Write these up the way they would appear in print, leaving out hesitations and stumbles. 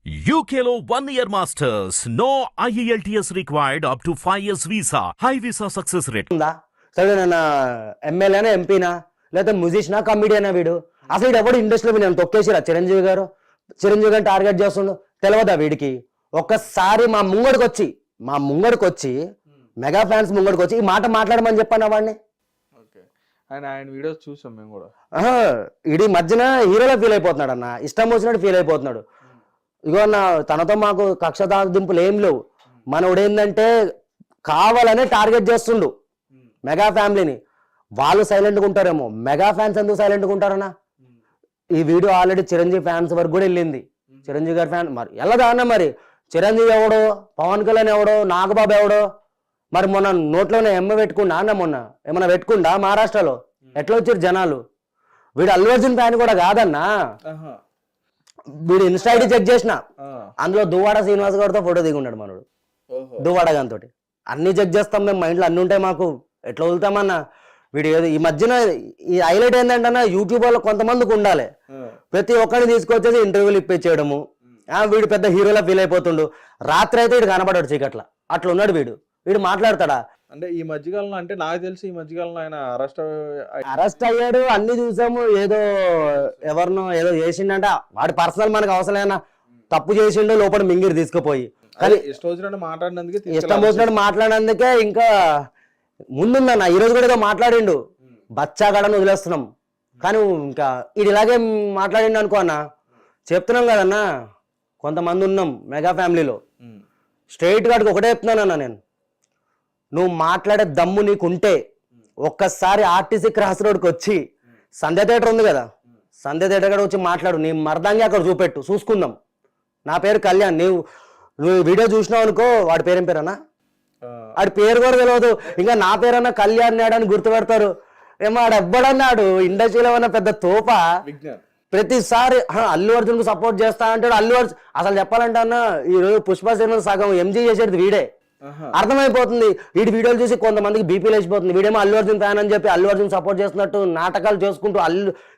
UKLO 1 year masters. No IELTS required up to 5 years visa. High visa success rate. ఉందా సరే నన్న ఎమ్మెల్యేనా ఎంపీనా లేకపోతే మ్యూజిషియనా కమిడియనా వీడు అసలు వీడు ఎవడు ఇండస్ట్రీలో నేను తొక్కేసిరా చిరంజీవి గారిని టార్గెట్ చేస్తుండు తెలియదా వీడికి ఒక్కసారి మా ముంగడికి వచ్చి మెగా ఫ్యాన్స్ ముంగడికి వచ్చి ఈ మాట మాట్లాడమని చెప్పాను వాడిని. ఆయన వీడియోస్ చూసాం మేము కూడా. ఇడి మధ్యన హీరోలో ఫీల్ అయిపోతున్నాడు అన్న, ఇష్టం వచ్చినట్టు ఫీల్ అయిపోతున్నాడు. ఇగో అన్న తనతో మాకు కక్ష దింపులు ఏం లేవు. మనోడు ఏంటంటే కావాలనే టార్గెట్ చేస్తుండు మెగా ఫ్యామిలీని. వాళ్ళు సైలెంట్గా ఉంటారేమో, మెగా ఫ్యాన్స్ ఎందుకు సైలెంట్గా ఉంటారన్నా? ఈ వీడియో ఆల్రెడీ చిరంజీవి ఫ్యాన్స్ వరకు కూడా వెళ్ళింది. చిరంజీవి గారి ఫ్యాన్ మరి వెళ్ళదా అన్న? మరి చిరంజీవి ఎవడో, పవన్ కళ్యాణ్ ఎవడో, నాగబాబు ఎవడో, మరి మొన్న నోట్లోనే పెట్టుకుండా అన్న, మొన్న ఏమన్నా పెట్టుకుండా మహారాష్ట్రలో ఎట్లా వచ్చారు జనాలు? వీడు అల్లు అర్జున్ ఫ్యాన్ కూడా కాదన్నా. వీడు ఇన్స్టా ఐడి చెక్ చేసిన, అందులో దువ్వాడ శ్రీనివాస్ గారితో ఫోటో దిగున్నాడు మనోడు. దువ్వాడ గారితో అన్ని చెక్ చేస్తాం మేము, మైండ్లో అన్ని ఉంటాయి మాకు, ఎట్లా వదులుతామన్నా? వీడు ఏదో ఈ మధ్యన ఈ హైలైట్ ఏంటంటే యూట్యూబ్ లో కొంతమందికి ఉండాలి, ప్రతి ఒక్కరిని తీసుకొచ్చేసి ఇంటర్వ్యూలు ఇప్పించేయడము. వీడు పెద్ద హీరోలా ఫీల్ అయిపోతుండు. రాత్రి అయితే వీడు కనపడాడు చీకట్ల, అట్లా ఉన్నాడు వీడు. వీడు మాట్లాడతాడా? అంటే ఈ మధ్యకాలంలో, అంటే నాకు తెలిసి ఈ మధ్యకాలంలో ఆయన అరెస్ట్ అయ్యాడు, అన్ని చూసాము. ఏదో ఎవరినో ఏదో చేసిండంట, వాడి పర్సనల్ మనకు అవసరమైనా తప్పు చేసిండు, లోపల మింగిరి తీసుకుపోయి. కానీ ఇష్టం వచ్చినట్టు మాట్లాడినందుకే ఇంకా ముందుందన్న. ఈరోజు కూడా ఏదో మాట్లాడిండు, బచ్చాగడని వదిలేస్తున్నాం. కానీ ఇంకా ఇది ఇలాగే మాట్లాడిండు అనుకో అన్న, చెప్తున్నాం కదన్నా, కొంతమంది ఉన్నాం మెగా ఫ్యామిలీలో. స్ట్రైట్ గాడికి ఒకటే చెప్తున్నానన్నా నేను, నువ్వు మాట్లాడే దమ్ము నీకుంటే ఒక్కసారి ఆర్టీసీ క్రాస్ రోడ్కి వచ్చి సంధ్య థియేటర్ ఉంది కదా, సంధ్య థియేటర్ కూడా వచ్చి మాట్లాడు. నీ మర్దంగా అక్కడ చూపెట్టు, చూసుకుందాం. నా పేరు కళ్యాణ్, నువ్వు వీడియో చూసినావు అనుకో, వాడి పేరేం పేరన్నా? వాడి పేరు కూడా తెలియదు, ఇంకా నా పేరన్నా కళ్యాణ్ నాడని గుర్తుపెడతారు. ఏమో వాడు ఎవ్వడన్నాడు ఇండస్ట్రీలో ఉన్న పెద్ద తోప. ప్రతిసారి అల్లు అర్జున్ కు సపోర్ట్ చేస్తా అంటాడు. అల్లు అర్జున్ అసలు చెప్పాలంటే అన్న, ఈ రోజు పుష్ప సినిమా సగం ఎంజీ చేసేది వీడే. అర్థమైపోతుంది. వీడి వీడియోలు చూసి కొంతమందికి బీపీ లేచిపోతుంది. వీడేమో అల్లు అర్జున్ ఫ్యాన్ అని చెప్పి అల్లు అర్జున్ సపోర్ట్ చేస్తున్నట్టు నాటకాలు చేసుకుంటూ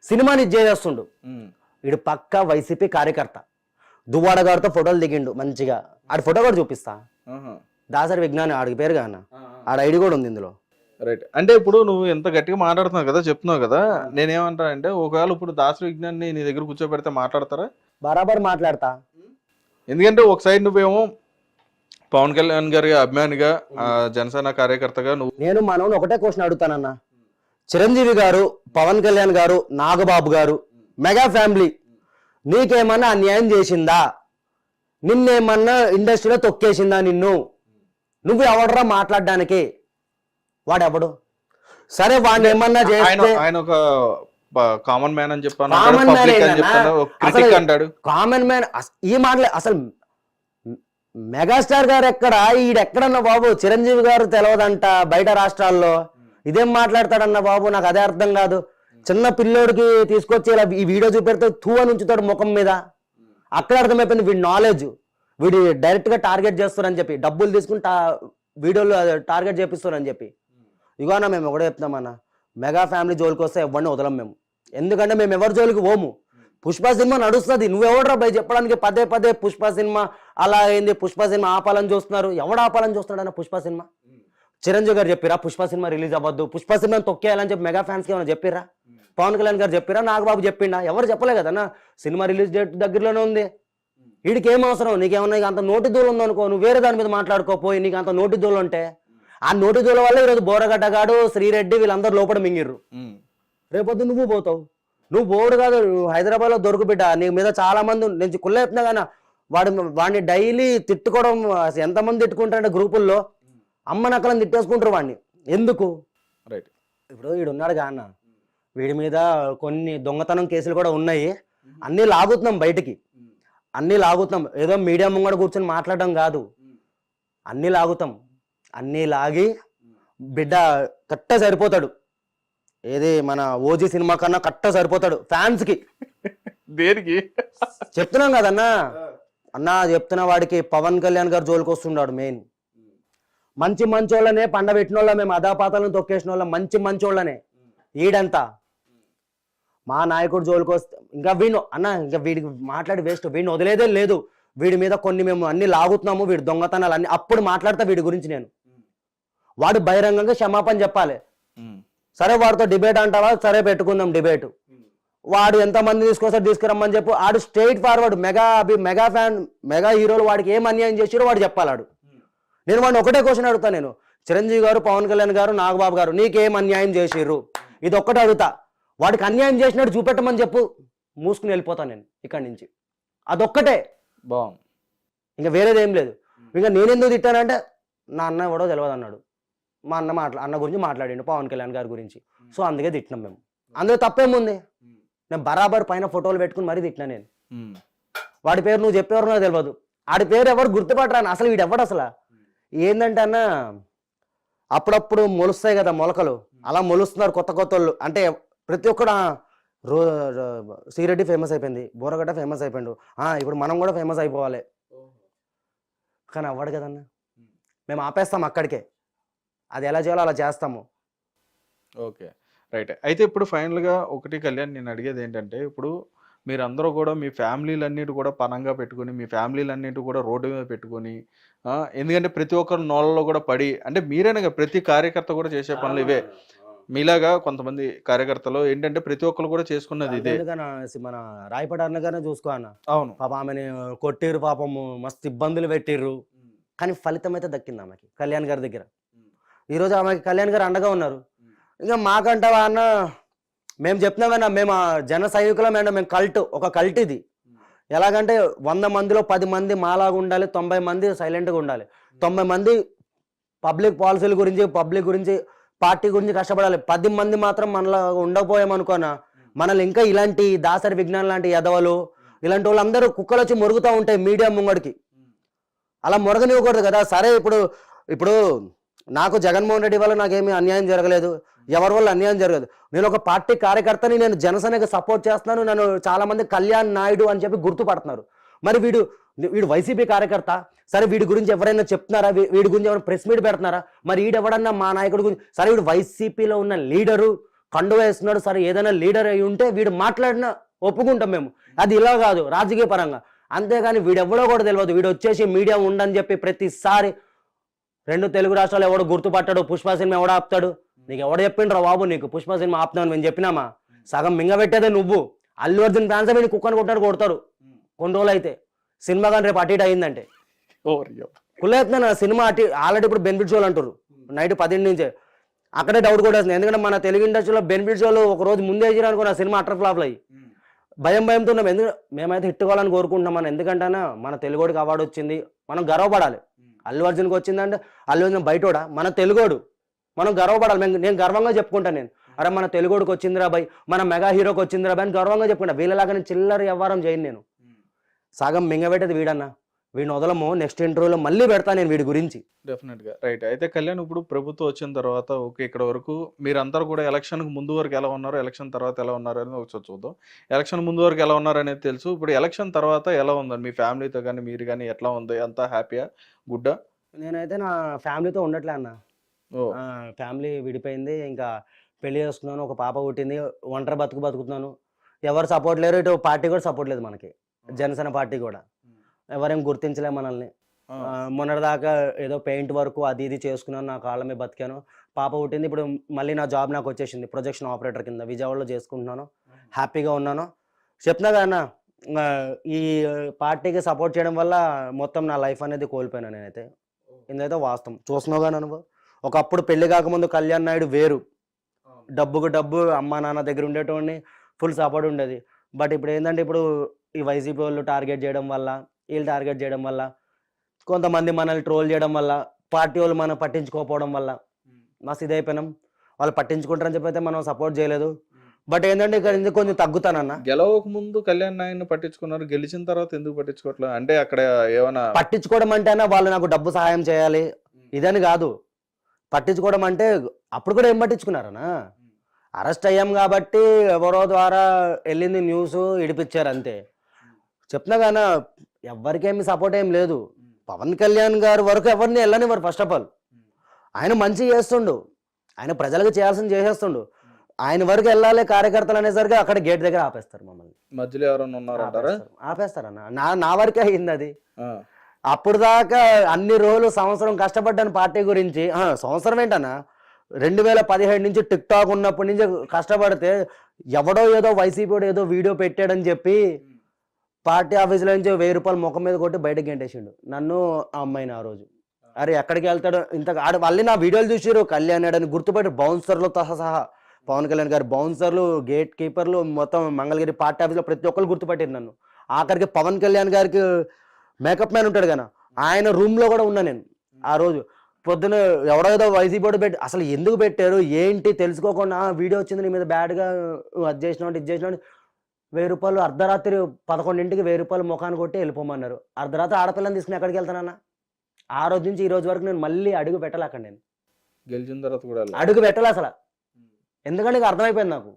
సినిమాని చేస్తుండు. వీడు పక్కా వైసీపీ కార్యకర్త. దువ్వాడ గారితో ఫోటోలు దిగిండు మంచిగా. ఆడి ఫోటో కూడా చూపిస్తా, దాసరి విజ్ఞాని ఆడికి పేరు కాన, ఆడ ఐడి కూడా ఉంది ఇందులో. రైట్. అంటే ఇప్పుడు నువ్వు ఎంత గట్టిగా మాట్లాడుతున్నావు కదా, చెప్తున్నావు కదా, నేనేమంటా అంటే ఒకవేళ ఇప్పుడు దాసరి విజ్ఞాన్ని నీ దగ్గర కూర్చోబెడితే మాట్లాడతారా? బరాబర్ మాట్లాడతా. ఎందుకంటే ఒక సైడ్ నువ్వేమో పవన్ కళ్యాణ్ గారి అభిమానిగా, జనసేన కార్యకర్తగా నేను మనోని ఒకటే క్వశ్చన్ అడుగుతానన్న, చిరంజీవి గారు, పవన్ కళ్యాణ్ గారు, నాగబాబు గారు, మెగా ఫ్యామిలీ నీకేమన్నా అన్యాయం చేసిందా? నిన్నేమన్నా ఇండస్ట్రీలో తొక్కేసిందా? నువ్వు ఎవడరా మాట్లాడడానికి? వాడెవడు? సరే వాడిని ఏమన్నా చేస్తే ఆయన ఒక కామన్ మ్యాన్ అని చెప్పాను, కామన్ మ్యాన్. ఈ మాటలే అసలు మెగాస్టార్ గారు ఎక్కడ, ఈడెక్కడన్నా బాబు? చిరంజీవి గారు తెలియదంట బయట రాష్ట్రాల్లో, ఇదేం మాట్లాడతాడన్న బాబు? నాకు అదే అర్థం కాదు. చిన్న పిల్లోడికి తీసుకొచ్చి ఇలా ఈ వీడియో చూపెడితే తూ అని ఉంచుతాడు ముఖం మీద. అక్కడ అర్థమైపోయింది వీడి నాలెడ్జ్. వీడి డైరెక్ట్ గా టార్గెట్ చేస్తారని చెప్పి, డబ్బులు తీసుకుని వీడియోలు టార్గెట్ చేపిస్తారని చెప్పి. ఇగోనా మేము ఒకటే చెప్తామన్నా, మెగా ఫ్యామిలీ జోలికి వస్తే ఎవరిని వదలం మేము. ఎందుకంటే మేము ఎవరి జోలికి పోము. పుష్ప సినిమా నడుస్తుంది, నువ్వెవడరా భయ చెప్పడానికి పదే పదే పుష్ప సినిమా అలా అయింది, పుష్ప సినిమా ఆపాలని చూస్తున్నారు. ఎవడు ఆపాలని చూస్తున్నాడు అన్న పుష్ప సినిమా? చిరంజీవి గారు చెప్పిరా పుష్ప సినిమా రిలీజ్ అవ్వద్దు, పుష్ప సినిమాని తొక్కేయాలని చెప్పి మెగా ఫ్యాన్స్కి ఏమైనా చెప్పిరా? పవన్ కళ్యాణ్ గారు చెప్పిరా? నాగబాబు చెప్పిండా? ఎవరు చెప్పలే కదన్నా. సినిమా రిలీజ్ డేట్ దగ్గరలోనే ఉంది. వీడికి ఏం అవసరం? నీకేమన్నా అంత నోటి దూలు ఉందనుకో, నువ్వు వేరే దాని మీద మాట్లాడుకోపోయి. నీకు అంత నోటి దూలు ఉంటే, ఆ నోటి దూల వల్ల ఈరోజు బోరగడ్డగాడు, శ్రీరెడ్డి వీళ్ళందరూ లోపల మింగిర్రు. రేపొద్దు నువ్వు పోతావు. నువ్వు బోర్డు కాదు, హైదరాబాద్ లో దొరుకు బిడ్డ. నీ మీద చాలా మంది నేను కుళ్ళ చెప్తున్నా కానీ వాడిని డైలీ తిట్టుకోవడం. ఎంతమంది తిట్టుకుంటారంటే గ్రూపుల్లో అమ్మ నక్కలను తిట్టేసుకుంటారు వాడిని. ఎందుకు? రైట్. ఇప్పుడు వీడున్నాడు గా అన్న, వీడి మీద కొన్ని దొంగతనం కేసులు కూడా ఉన్నాయి. అన్నీ లాగుతున్నాం బయటికి, అన్నీ లాగుతున్నాం. ఏదో మీడియా ముంగడ కూర్చొని మాట్లాడడం కాదు, అన్నీ లాగుతాం. అన్నీ లాగి బిడ్డ కట్ట సరిపోతాడు. ఏది మన ఓజీ సినిమా కన్నా కట్ట సరిపోతాడు ఫ్యాన్స్ కి. దేనికి చెప్తున్నాం కదన్నా అన్నా, చెప్తున్న వాడికి పవన్ కళ్యాణ్ గారు జోలికి వస్తున్నాడు. మెయిన్ మంచి మంచోళ్ళనే పండబెట్టిన వాళ్ళ, మేము అదాపాతాలను తొక్కేసిన వాళ్ళ మంచి మంచోళ్ళనే. ఈడంతా మా నాయకుడు జోలికి వస్తే ఇంకా వీణు అన్న, ఇంకా వీడికి మాట్లాడి వేస్ట్. వీడిని వదిలేదే లేదు. వీడి మీద కొన్ని మేము అన్ని లాగుతున్నాము, వీడి దొంగతనాలు అన్ని, అప్పుడు మాట్లాడతా వీడి గురించి నేను. వాడు బహిరంగంగా క్షమాపణ చెప్పాలి. సరే వాడితో డిబేట్ అంటావా, సరే పెట్టుకుందాం డిబేట్. వాడు ఎంతమంది తీసుకురమ్మని చెప్పు. ఆడు straight forward mega fan, mega హీరోలు వాడికి ఏం అన్యాయం చేసిరో వాడు చెప్పాలాడు. నేను వాడిని ఒకటే క్వశ్చన్ అడుగుతా, నేను చిరంజీవి గారు, పవన్ కళ్యాణ్ గారు, నాగబాబు గారు నీకేం అన్యాయం చేసిర్రు, ఇది ఒక్కటే అడుగుతా. వాడికి అన్యాయం చేసినట్టు చూపెట్టమని చెప్పు, మూసుకుని వెళ్ళిపోతాను నేను ఇక్కడి నుంచి. అదొక్కటే, బాగుంది, ఇంకా వేరేది ఏం లేదు. ఇంకా నేనెందుకు తిట్టానంటే నా అన్న ఎవడో తెలియదు అన్నాడు. మా అన్న గురించి మాట్లాడిండు, పవన్ కళ్యాణ్ గారి గురించి. సో అందుకే తిట్టినాం మేము. అందులో తప్పేముంది, నేను బరాబర్ పైన ఫోటోలు పెట్టుకుని మరీ తిట్టినా నేను. వాడి పేరు నువ్వు చెప్పేవారు నాకు తెలియదు, ఆడి పేరు ఎవరు గుర్తుపట్టరాను అసలు. వీడు ఎవడు అసలు ఏంటంటే అన్న, అప్పుడప్పుడు మొలుస్తాయి కదా మొలకలు, అలా మొలుస్తున్నారు కొత్త వాళ్ళు. అంటే ప్రతి ఒక్కడు శ్రీరెడ్డి ఫేమస్ అయిపోయింది, బోరగడ్డ ఫేమస్ అయిపోయిండు, ఇప్పుడు మనం కూడా ఫేమస్ అయిపోవాలి. కానీ అవ్వడు కదన్న, మేము ఆపేస్తాం అక్కడికే. అది ఎలా చేయాలో అలా చేస్తాము. Okay, right. అయితే ఇప్పుడు ఫైనల్గా ఒకటి కళ్యాణ్, నేను అడిగేది ఏంటంటే, ఇప్పుడు మీరందరూ కూడా మీ ఫ్యామిలీలన్నిటి కూడా పనంగా పెట్టుకొని, మీ ఫ్యామిలీలన్నిటి కూడా రోడ్డు మీద పెట్టుకొని, ఎందుకంటే ప్రతి ఒక్కరు నోళ్ళలో కూడా పడి, అంటే మీరేనా ప్రతి కార్యకర్త కూడా చేసే పనులు ఇవే. మీలాగా కొంతమంది కార్యకర్తలు ఏంటంటే ప్రతి ఒక్కరు కూడా చేసుకున్నది ఇదే. మన రాయపడి అన్నగానే చూసుకో అన్న, అవును పాప ఆమెని కొట్టిర్రు, పాపము మస్తు ఇబ్బందులు పెట్టిర్రు, కానీ ఫలితం అయితే దక్కింది ఆమెకి కళ్యాణ్ గారి దగ్గర. ఈరోజు ఆమెకి కళ్యాణ్ గారు అండగా ఉన్నారు. ఇంకా మాకంటావా అన్న, మేము చెప్తున్నామన్నా, మేము జన సైనికులమైనా, మేము ఒక కల్ట్ ఇది. ఎలాగంటే 100 మందిలో 10 మంది మాలాగా ఉండాలి, 90 మంది సైలెంట్గా ఉండాలి, 90 మంది పబ్లిక్ పాలసీల గురించి, పబ్లిక్ గురించి, పార్టీ గురించి కష్టపడాలి. 10 మంది మాత్రం మనలా ఉండకపోయామనుకోనా, మనల్ని ఇంకా ఇలాంటి దాసరి విజ్ఞానం లాంటి ఎదవలు, ఇలాంటి వాళ్ళందరూ కుక్కలు వచ్చి మొరుగుతూ ఉంటాయి మీడియా ముంగడికి. అలా మొరగనివ్వకూడదు కదా. సరే ఇప్పుడు నాకు జగన్మోహన్ రెడ్డి వల్ల నాకేమీ అన్యాయం జరగలేదు, ఎవరి వల్ల అన్యాయం జరగదు. నేను ఒక పార్టీ కార్యకర్తని, నేను జనసేనకి సపోర్ట్ చేస్తున్నాను, నన్ను చాలా మంది కళ్యాణ్ నాయుడు అని చెప్పి గుర్తుపడుతున్నారు. మరి వీడు వైసీపీ కార్యకర్త, సరే వీడి గురించి ఎవరైనా చెప్తున్నారా, వీడి గురించి ఎవరైనా ప్రెస్ మీట్ పెడుతున్నారా? మరి వీడెవడన్నా మా నాయకుడి గురించి, సరే వీడు వైసీపీలో ఉన్న లీడరు, కండు వేస్తున్నాడు, సరే ఏదైనా లీడర్ అయి ఉంటే వీడు మాట్లాడినా ఒప్పుకుంటాం మేము. అది ఇలా కాదు రాజకీయ పరంగా. అంతేగాని వీడెవడో కూడా తెలియదు, వీడు వచ్చేసి మీడియా ఉండని చెప్పి ప్రతిసారి 2 తెలుగు రాష్ట్రాలు ఎవడో గుర్తుపట్టాడు, పుష్ప సినిమా ఎవడ ఆపుతాడు? నీకు ఎవడ చెప్పిండ్రా బాబు నీకు పుష్ప సినిమా ఆపుతామని మేము చెప్పినామా? సగం మింగబెట్టేదే నువ్వు. అల్లు అర్జున్ ఫ్యాన్స్ వీడిని కుక్కని కొడతారు కొన్ని రోజులు అయితే, సినిమా కానీ రేపు అటు ఇటు అయిందంటే. కుళ్ళేస్తున్నా సినిమా అటు ఆల్రెడీ ఇప్పుడు బెనిఫిట్ షోలు అంటారు నైట్ 10 నుంచే. అక్కడే డౌట్ కూడా వస్తుంది, ఎందుకంటే మన తెలుగు ఇండస్ట్రీలో బెనిఫిట్ షోలు ఒక రోజు ముందే వేసిరనుకో నా సినిమా అటర్ ఫ్లాప్లు అయ్యి భయంతో ఉన్నాం. ఎందుకంటే మేమైతే హిట్ కావాలని కోరుకుంటున్నాం. మనం ఎందుకంటే మన తెలుగోడికి అవార్డు వచ్చింది, మనం గర్వపడాలి. అల్లు అర్జున్కి వచ్చిందంటే అల్లు అర్జున్ బయటోడా, మన తెలుగోడు, మనం గర్వపడాలి. నేను గర్వంగా చెప్పుకుంటాను, నేను అరే మన తెలుగోడికి వచ్చిందిరా బాయ్, మన మెగా హీరోకి వచ్చిందిరా బాయ్ అని గర్వంగా చెప్పుకుంటా. వీళ్ళలాగా నేను చిల్లర వ్యవహారం చేయను. నేను సగం మింగబెట్టేది వీడన్నా, వీడిని వదలము. నెక్స్ట్ ఇంటర్వ్యూలో మళ్ళీ పెడతా నేను వీడి గురించి. డెఫినెట్గా, రైట్. అయితే కళ్యాణ్, ఇప్పుడు ప్రభుత్వం వచ్చిన తర్వాత ఓకే, ఇక్కడ వరకు మీరందరూ కూడా ఎలక్షన్కి ముందు వరకు ఎలా ఉన్నారు, ఎలక్షన్ తర్వాత ఎలా ఉన్నారు అనేది ఒకసారి చూద్దాం. ఎలక్షన్ ముందు వరకు ఎలా ఉన్నారు అనేది తెలుసు, ఇప్పుడు ఎలక్షన్ తర్వాత ఎలా ఉందండి మీ ఫ్యామిలీతో కానీ మీరు కానీ, ఎట్లా ఉంది? అంతా హ్యాపీయా, గుడ్డా? నేనైతే నా ఫ్యామిలీతో ఉండట్లే అన్న. ఫ్యామిలీ విడిపోయింది, ఇంకా పెళ్లి చేసుకున్నాను, ఒక పాప పుట్టింది, ఒంటరి బతుకుతున్నాను. ఎవరు సపోర్ట్ లేరు, ఇటు పార్టీ కూడా సపోర్ట్ లేదు మనకి, జనసేన పార్టీ కూడా ఎవరేం గుర్తించలే మనల్ని. మొన్నటిదాకా ఏదో పెయింట్ వర్క్ అది ఇది చేసుకున్నాను, నా కాళ్ళ మీద బతికాను. పాప పుట్టింది, ఇప్పుడు మళ్ళీ నా జాబ్ నాకు వచ్చేసింది, ప్రొజెక్షన్ ఆపరేటర్ కింద విజయవాడలో చేసుకుంటున్నాను, హ్యాపీగా ఉన్నాను. చెప్తున్నా కదా, ఈ పార్టీకి సపోర్ట్ చేయడం వల్ల మొత్తం నా లైఫ్ అనేది కోల్పోయాను నేనైతే. ఇదైతే వాస్తవం. చూస్తున్నావు కానీ నువ్వు, ఒకప్పుడు పెళ్లి కాకముందు కళ్యాణ్ నాయుడు వేరు, డబ్బుకు డబ్బు, అమ్మా నాన్న దగ్గర ఉండేటోడిని, ఫుల్ సపోర్ట్ ఉండేది. బట్ ఇప్పుడు ఏంటంటే, ఇప్పుడు ఈ వైసీపీ వాళ్ళు టార్గెట్ చేయడం వల్ల, వీళ్ళు టార్గెట్ చేయడం వల్ల, కొంతమంది మనల్ని ట్రోల్ చేయడం వల్ల, పార్టీ వాళ్ళు మనం పట్టించుకోకపోవడం వల్ల మస్తు ఇదైపోయినాం. వాళ్ళు పట్టించుకుంటారని చెప్పి అయితే మనం సపోర్ట్ చేయలేదు. బట్ ఏంటంటే ఇక్కడ కొంచెం తగ్గుతానన్న. గెలవక ముందు కళ్యాణ్ నాయుడిని పట్టించుకున్నారు, గెలిచిన తర్వాత ఎందుకు పట్టించుకోవట్లేదు? అంటే అక్కడ ఏమైనా పట్టించుకోవడం అంటేనా వాళ్ళు నాకు డబ్బు సహాయం చేయాలి ఇదని కాదు. పట్టించుకోవడం అంటే అప్పుడు కూడా ఏం పట్టించుకున్నారనా, అరెస్ట్ అయ్యాం కాబట్టి ఎవరో ద్వారా వెళ్ళింది న్యూస్, ఇడిపించారు అంతే. చెప్తున్నా కానీ ఎవరికేమి సపోర్ట్ ఏం లేదు. పవన్ కళ్యాణ్ గారు వరకు ఎవరిని వెళ్ళనివ్వరు. ఫస్ట్ ఆఫ్ ఆల్ ఆయన మంచి చేస్తుండు, ఆయన ప్రజలకు చేయాల్సింది చేసేస్తుండు. ఆయన వరకు వెళ్ళాలి కార్యకర్తలు అనేసరికి అక్కడ గేట్ దగ్గర ఆపేస్తారు మమ్మల్ని. మధ్యలో ఎవరైనా ఉన్నారంటారా? ఆపేస్తారన్న. నా వరకే అయింది అది. అప్పుడు దాకా అన్ని రోజులు సంవత్సరం కష్టపడ్డాను పార్టీ గురించి. సంవత్సరం ఏంటన్నా, 2017 నుంచి టిక్ టాక్ ఉన్నప్పటి నుంచి కష్టపడితే ఎవడో ఏదో వైసీపీ ఏదో వీడియో పెట్టాడని చెప్పి పార్టీ ఆఫీసులో నుంచి 1000 రూపాయలు ముఖం మీద కొట్టి బయటకు గెంటేసిండు నన్ను, ఆ అమ్మాయిని. ఆ రోజు అరే ఎక్కడికి వెళ్తాడు ఇంత మళ్ళీ నా వీడియోలు చూసిరు కళ్యాణ్ అని గుర్తుపెట్టి బౌన్సర్లు సహా పవన్ కళ్యాణ్ గారు బౌన్సర్లు, గేట్ కీపర్లు, మొత్తం మంగళగిరి పార్టీ ఆఫీస్లో ప్రతి ఒక్కరు గుర్తుపట్టారు నన్ను. ఆఖరికి పవన్ కళ్యాణ్ గారికి మేకప్ మ్యాన్ ఉంటాడు కదా, ఆయన రూమ్ లో కూడా ఉన్నా నేను. ఆ రోజు పొద్దున ఎవడో ఏదో వైసీపీ పెట్టి అసలు ఎందుకు పెట్టారు ఏంటి తెలుసుకోకుండా వీడియో వచ్చింది నీ మీద బ్యాడ్గా అది చేసినాడు ఇది చేసినాడు 1000 రూపాయలు అర్ధరాత్రి 11ంటికి 1000 రూపాయలు ముఖాన్ని కొట్టి వెళ్ళిపోమన్నారు. అర్ధరాత్రి ఆడపిల్లని తీసుకుని ఎక్కడికి వెళ్తానన్నా? ఆ రోజు నుంచి ఈ రోజు వరకు నేను మళ్ళీ అడుగు పెట్టాలి అక్కడ. నేను గెలిచిన తర్వాత కూడా అడుగు పెట్టాలి అసలు. ఎందుకంటే ఇక అర్థమైపోయింది నాకు,